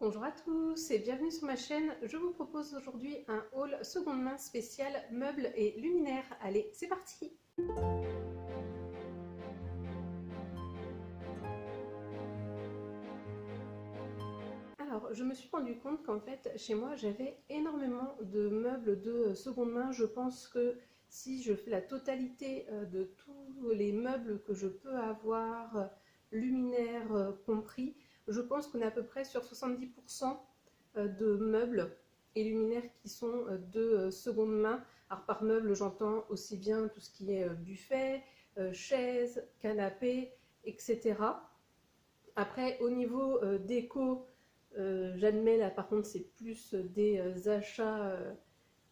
Bonjour à tous et bienvenue sur ma chaîne. Je vous propose aujourd'hui un haul seconde main spécial meubles et luminaires. Allez, c'est parti! Alors, je me suis rendu compte qu'en fait, chez moi, j'avais énormément de meubles de seconde main. Je pense que si je fais la totalité de tous les meubles que je peux avoir, luminaires compris, je pense qu'on est à peu près sur 70% de meubles et luminaires qui sont de seconde main. Alors par meuble, j'entends aussi bien tout ce qui est buffet, chaises, canapé, etc. Après, au niveau déco, j'admets là par contre c'est plus des achats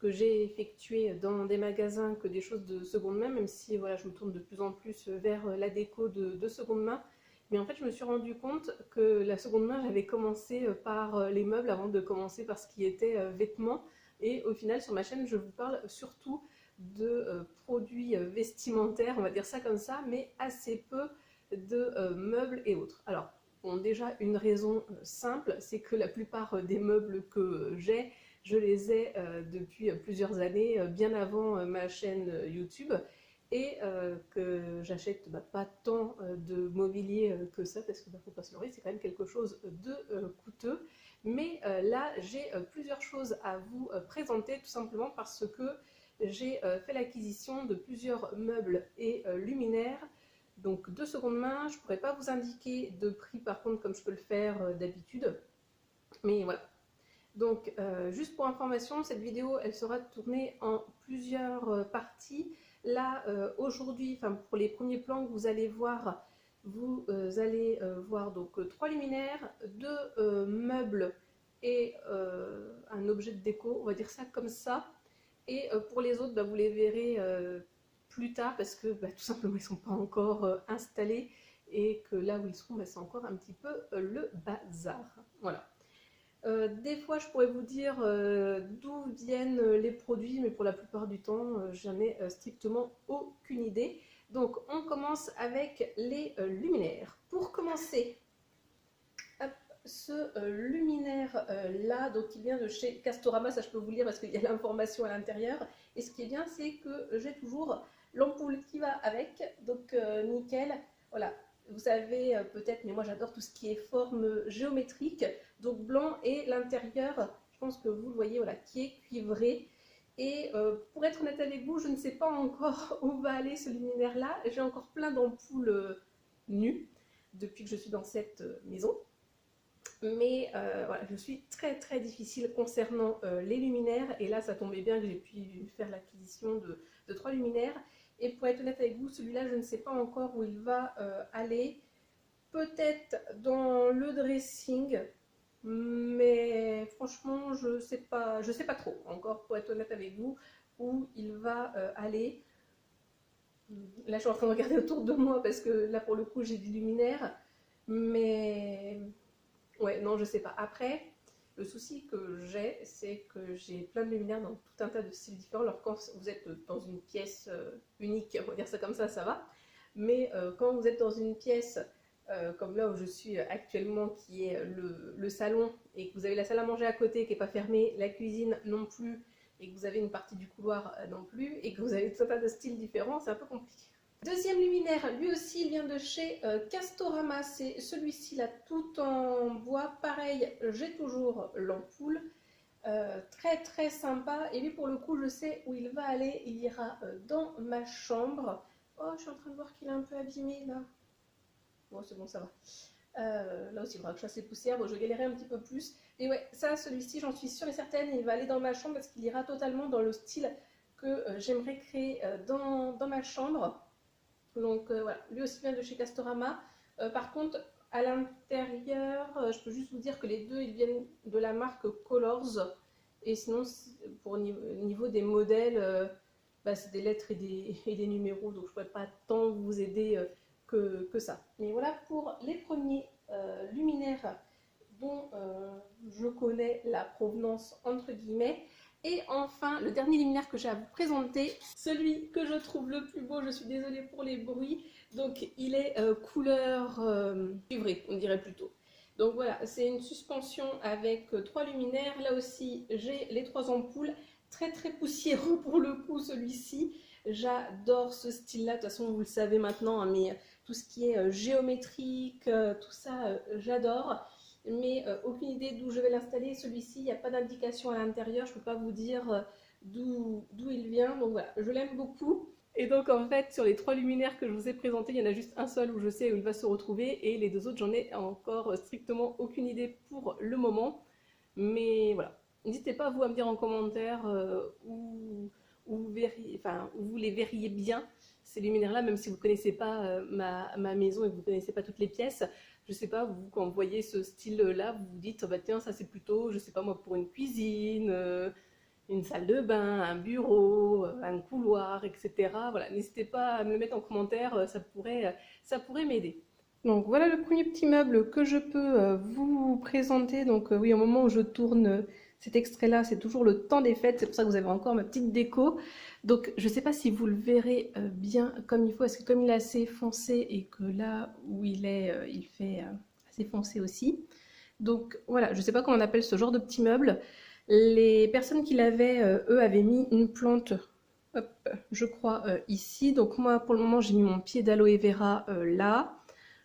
que j'ai effectués dans des magasins que des choses de seconde main, même si voilà, je me tourne de plus en plus vers la déco de seconde main. Mais en fait, je me suis rendu compte que la seconde main, j'avais commencé par les meubles avant de commencer par ce qui était vêtements. Et au final, sur ma chaîne, je vous parle surtout de produits vestimentaires, on va dire ça comme ça, mais assez peu de meubles et autres. Alors, bon, déjà, une raison simple, c'est que la plupart des meubles que j'ai, je les ai depuis plusieurs années, bien avant ma chaîne YouTube, et que j'achète pas tant de mobilier que ça, parce que faut pas se leurrer, c'est quand même quelque chose de coûteux. Mais là, j'ai plusieurs choses à vous présenter, tout simplement parce que j'ai fait l'acquisition de plusieurs meubles et luminaires, donc de seconde main. Je ne pourrais pas vous indiquer de prix par contre comme je peux le faire d'habitude, mais voilà. Donc juste pour information, cette vidéo elle sera tournée en plusieurs parties. Là aujourd'hui, enfin pour les premiers plans que vous allez voir, vous allez voir donc 3 luminaires, 2 meubles et un objet de déco, on va dire ça comme ça. Et pour les autres, vous les verrez plus tard parce que tout simplement ils ne sont pas encore installés et que là où ils seront, c'est encore un petit peu le bazar. Voilà. Des fois, je pourrais vous dire d'où viennent les produits, mais pour la plupart du temps, j'en ai strictement aucune idée. Donc, on commence avec les luminaires. Pour commencer, hop, ce luminaire là, donc il vient de chez Castorama, ça je peux vous le lire parce qu'il y a l'information à l'intérieur. Et ce qui est bien, c'est que j'ai toujours l'ampoule qui va avec, donc nickel. Voilà, vous savez peut-être, mais moi j'adore tout ce qui est forme géométrique, donc blanc et l'intérieur, je pense que vous le voyez, voilà, qui est cuivré. Et pour être honnête avec vous, je ne sais pas encore où va aller ce luminaire-là. J'ai encore plein d'ampoules nues depuis que je suis dans cette maison. Mais voilà, je suis très difficile concernant les luminaires. Et là, ça tombait bien que j'ai pu faire l'acquisition de 3 luminaires. Et pour être honnête avec vous, celui-là, je ne sais pas encore où il va aller. Peut-être dans le dressing, mais franchement, je sais pas trop encore, pour être honnête avec vous, où il va aller. Là, je suis en train de regarder autour de moi parce que là, pour le coup, j'ai du luminaire, mais ouais, non, je sais pas. Après, le souci que j'ai, c'est que j'ai plein de luminaires dans tout un tas de styles différents. Alors, quand vous êtes dans une pièce unique, on va dire ça comme ça va. Mais quand vous êtes dans une pièce comme là où je suis actuellement, qui est le salon, et que vous avez la salle à manger à côté qui n'est pas fermée, la cuisine non plus, et que vous avez une partie du couloir non plus, et que vous avez tout un tas de styles différents, c'est un peu compliqué. Deuxième luminaire, lui aussi il vient de chez Castorama, c'est celui-ci là, tout en bois. Pareil, j'ai toujours l'ampoule, très sympa. Et lui pour le coup, je sais où il va aller, il ira dans ma chambre. Oh, je suis en train de voir qu'il est un peu abîmé là. Bon, c'est bon, ça va. Là aussi, il faudra que je fasse les poussières. Bon, je galérais un petit peu plus. Et ouais, ça, celui-ci, j'en suis sûre et certaine, il va aller dans ma chambre parce qu'il ira totalement dans le style que j'aimerais créer dans ma chambre. Donc voilà, lui aussi vient de chez Castorama. Par contre, à l'intérieur, je peux juste vous dire que les deux, ils viennent de la marque Colors. Et sinon, pour niveau des modèles, c'est des lettres et des numéros, donc je ne pourrais pas tant vous aider que ça. Mais voilà pour les premiers luminaires dont je connais la provenance entre guillemets. Et enfin, le dernier luminaire que j'ai à vous présenter, celui que je trouve le plus beau, je suis désolée pour les bruits, donc il est couleur cuivrée, on dirait plutôt. Donc voilà, c'est une suspension avec 3 luminaires. Là aussi, j'ai les 3 ampoules. Très très poussiéreux pour le coup celui-ci. J'adore ce style-là. De toute façon, vous le savez maintenant, hein, mais tout ce qui est géométrique, tout ça, j'adore. Mais aucune idée d'où je vais l'installer. Celui-ci, il n'y a pas d'indication à l'intérieur. Je ne peux pas vous dire d'où il vient. Donc voilà, je l'aime beaucoup. Et donc en fait, sur les 3 luminaires que je vous ai présentés, il y en a juste un seul où je sais où il va se retrouver, et les 2 autres, j'en ai encore strictement aucune idée pour le moment. Mais voilà, n'hésitez pas vous à me dire en commentaire où vous les verriez bien, ces luminaires-là, même si vous ne connaissez pas ma maison et que vous ne connaissez pas toutes les pièces. Je sais pas, vous, quand vous voyez ce style-là, vous vous dites, oh bah tiens, ça c'est plutôt, je sais pas moi, pour une cuisine, une salle de bain, un bureau, un couloir, etc. Voilà, n'hésitez pas à me le mettre en commentaire, ça pourrait m'aider. Donc voilà le premier petit meuble que je peux vous présenter. Donc oui, au moment où je tourne cet extrait-là, c'est toujours le temps des fêtes, c'est pour ça que vous avez encore ma petite déco. Donc je ne sais pas si vous le verrez bien comme il faut, parce que comme il est assez foncé et que là où il est, il fait assez foncé aussi. Donc voilà, je ne sais pas comment on appelle ce genre de petit meuble. Les personnes qui l'avaient, eux, avaient mis une plante, hop, je crois, ici. Donc moi, pour le moment, j'ai mis mon pied d'aloe vera là.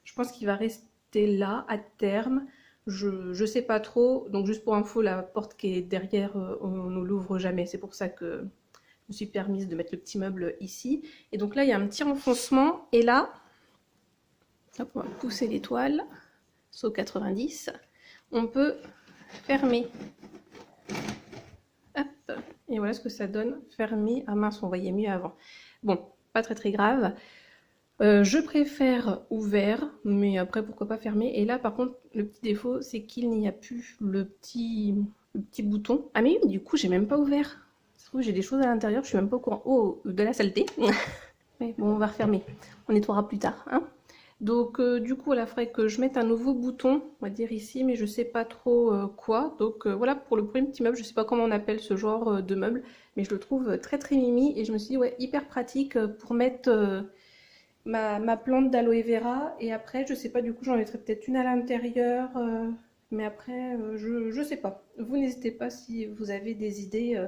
Je pense qu'il va rester là à terme. Je sais pas trop. Donc juste pour info, la porte qui est derrière, on ne l'ouvre jamais. C'est pour ça que je me suis permise de mettre le petit meuble ici. Et donc là, il y a un petit renfoncement. Et là, hop, on va pousser l'étoile. Saut 90. On peut fermer. Hop, et voilà ce que ça donne fermé. Ah mince, on voyait mieux avant. Bon, pas très très grave. Je préfère ouvert, mais après pourquoi pas fermé. Et là par contre, le petit défaut, c'est qu'il n'y a plus le petit bouton. Ah mais oui, du coup, j'ai même pas ouvert. Ça se trouve, j'ai des choses à l'intérieur, je suis même pas au courant. Oh, de la saleté. Mais bon, on va refermer. On nettoiera plus tard, hein. Donc du coup, il faudrait que je mette un nouveau bouton, on va dire ici, mais je sais pas trop quoi. Donc voilà pour le premier petit meuble. Je sais pas comment on appelle ce genre de meuble, mais je le trouve très très mimi. Et je me suis dit, ouais, hyper pratique pour mettre ma plante d'aloe vera. Et après, je sais pas, du coup, j'en mettrai peut-être une à l'intérieur. Mais après, je sais pas. Vous n'hésitez pas si vous avez des idées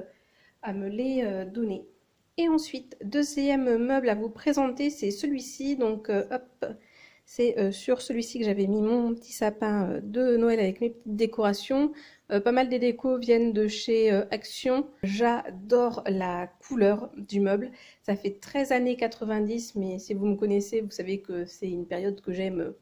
à me les donner. Et ensuite, deuxième meuble à vous présenter, c'est celui-ci. Donc hop, c'est sur celui-ci que j'avais mis mon petit sapin de Noël avec mes petites décorations. Pas mal des décos viennent de chez Action. J'adore la couleur du meuble. Ça fait 13 années 90, mais si vous me connaissez, vous savez que c'est une période que j'aime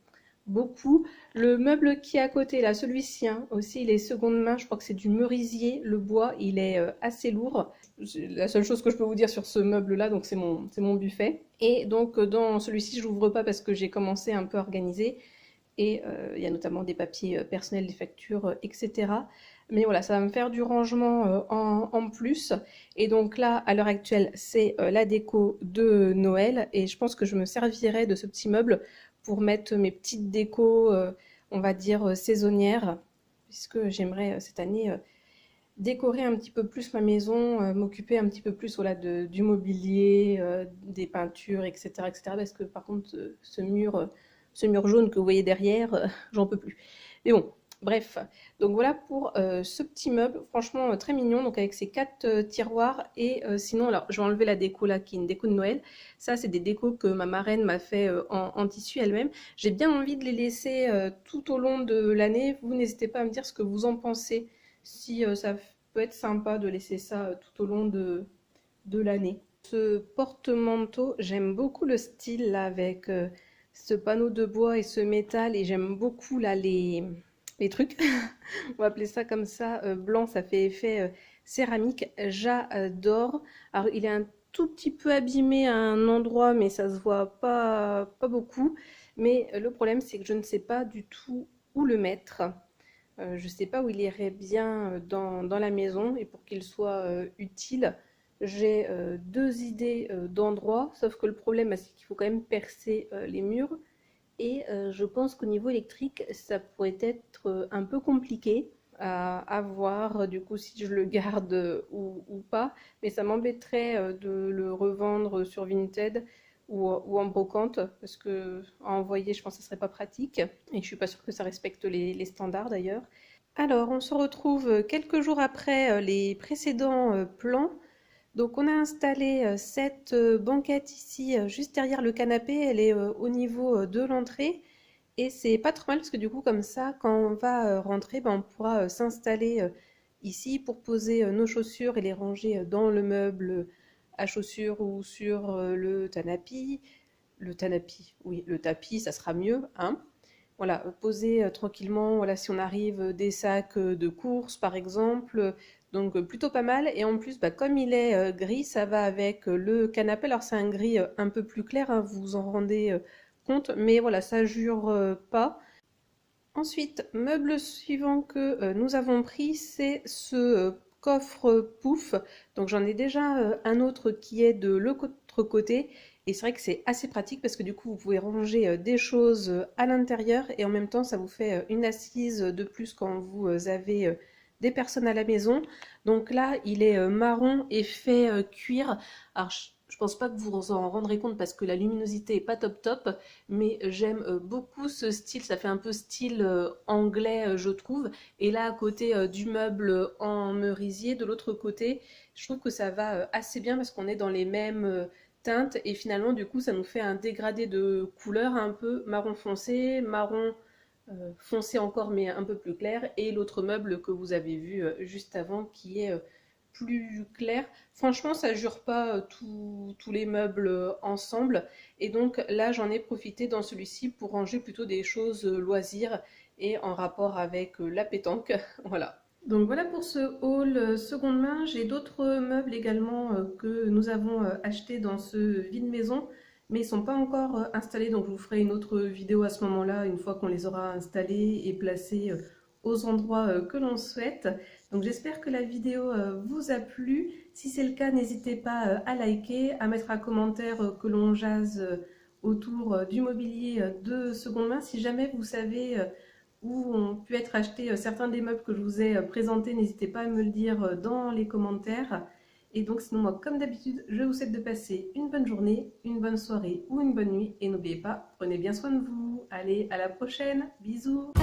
beaucoup. Le meuble qui est à côté, là, celui-ci, hein, aussi, il est seconde main. Je crois que c'est du merisier. Le bois, il est assez lourd. La seule chose que je peux vous dire sur ce meuble-là, donc c'est mon buffet. Et donc dans celui-ci, je l'ouvre pas parce que j'ai commencé un peu à organiser. Et il y a notamment des papiers personnels, des factures, etc. Mais voilà, ça va me faire du rangement en plus. Et donc là, à l'heure actuelle, c'est la déco de Noël. Et je pense que je me servirai de ce petit meuble pour mettre mes petites décos, on va dire, saisonnières. Puisque j'aimerais cette année décorer un petit peu plus ma maison, m'occuper un petit peu plus voilà, du mobilier, des peintures, etc., etc. Parce que par contre, ce mur jaune que vous voyez derrière, j'en peux plus. Mais bon, bref. Donc voilà pour ce petit meuble, franchement très mignon, donc avec ces 4 tiroirs. Et sinon, alors je vais enlever la déco là, qui est une déco de Noël. Ça, c'est des décos que ma marraine m'a fait en tissu elle-même. J'ai bien envie de les laisser tout au long de l'année. Vous n'hésitez pas à me dire ce que vous en pensez, si ça peut être sympa de laisser ça tout au long de l'année. Ce porte-manteau, j'aime beaucoup le style là, avec ce panneau de bois et ce métal, et j'aime beaucoup là les trucs, on va appeler ça comme ça, blanc, ça fait effet céramique, j'adore. Alors il est un tout petit peu abîmé à un endroit, mais ça se voit pas beaucoup. Mais le problème, c'est que je ne sais pas du tout où le mettre. Je ne sais pas où il irait bien dans la maison, et pour qu'il soit utile, j'ai 2 idées d'endroits, sauf que le problème, c'est qu'il faut quand même percer les murs. Et je pense qu'au niveau électrique, ça pourrait être un peu compliqué à voir du coup si je le garde ou pas. Mais ça m'embêterait de le revendre sur Vinted, ou en brocante, parce que à envoyer, je pense que ce serait pas pratique. Et je suis pas sûre que ça respecte les standards d'ailleurs. Alors, on se retrouve quelques jours après les précédents plans. Donc, on a installé cette banquette ici, juste derrière le canapé. Elle est au niveau de l'entrée. Et c'est pas trop mal parce que du coup, comme ça, quand on va rentrer, ben, on pourra s'installer ici pour poser nos chaussures et les ranger dans le meuble à chaussures ou sur le tanapi. Le tanapi, oui, le tapis, ça sera mieux, hein. Voilà, poser tranquillement, voilà, si on arrive des sacs de courses par exemple, donc plutôt pas mal. Et en plus, bah, comme il est gris, ça va avec le canapé. Alors c'est un gris un peu plus clair, hein, vous vous en rendez compte, mais voilà, ça jure pas. Ensuite, meuble suivant que nous avons pris, c'est ce coffre pouf. Donc j'en ai déjà un autre qui est de l'autre côté. Et c'est vrai que c'est assez pratique parce que du coup, vous pouvez ranger des choses à l'intérieur et en même temps, ça vous fait une assise de plus quand vous avez des personnes à la maison. Donc là, il est marron et fait cuir. Alors, je pense pas que vous vous en rendrez compte parce que la luminosité est pas top top, mais j'aime beaucoup ce style. Ça fait un peu style anglais, je trouve. Et là, à côté du meuble en merisier, de l'autre côté, je trouve que ça va assez bien parce qu'on est dans les mêmes teintes et finalement du coup ça nous fait un dégradé de couleur un peu marron foncé, marron foncé encore mais un peu plus clair, et l'autre meuble que vous avez vu juste avant qui est plus clair. Franchement ça jure pas tous les meubles ensemble, et donc là j'en ai profité dans celui-ci pour ranger plutôt des choses loisirs et en rapport avec la pétanque. Voilà. Donc voilà pour ce haul seconde main. J'ai d'autres meubles également que nous avons achetés dans ce vide maison, mais ils ne sont pas encore installés, donc je vous ferai une autre vidéo à ce moment-là, une fois qu'on les aura installés et placés aux endroits que l'on souhaite. Donc j'espère que la vidéo vous a plu. Si c'est le cas, n'hésitez pas à liker, à mettre un commentaire que l'on jase autour du mobilier de seconde main. Si jamais vous savez où ont pu être achetés certains des meubles que je vous ai présentés, n'hésitez pas à me le dire dans les commentaires. Et donc sinon moi, comme d'habitude, je vous souhaite de passer une bonne journée, une bonne soirée ou une bonne nuit. Et n'oubliez pas, prenez bien soin de vous. Allez, à la prochaine. Bisous.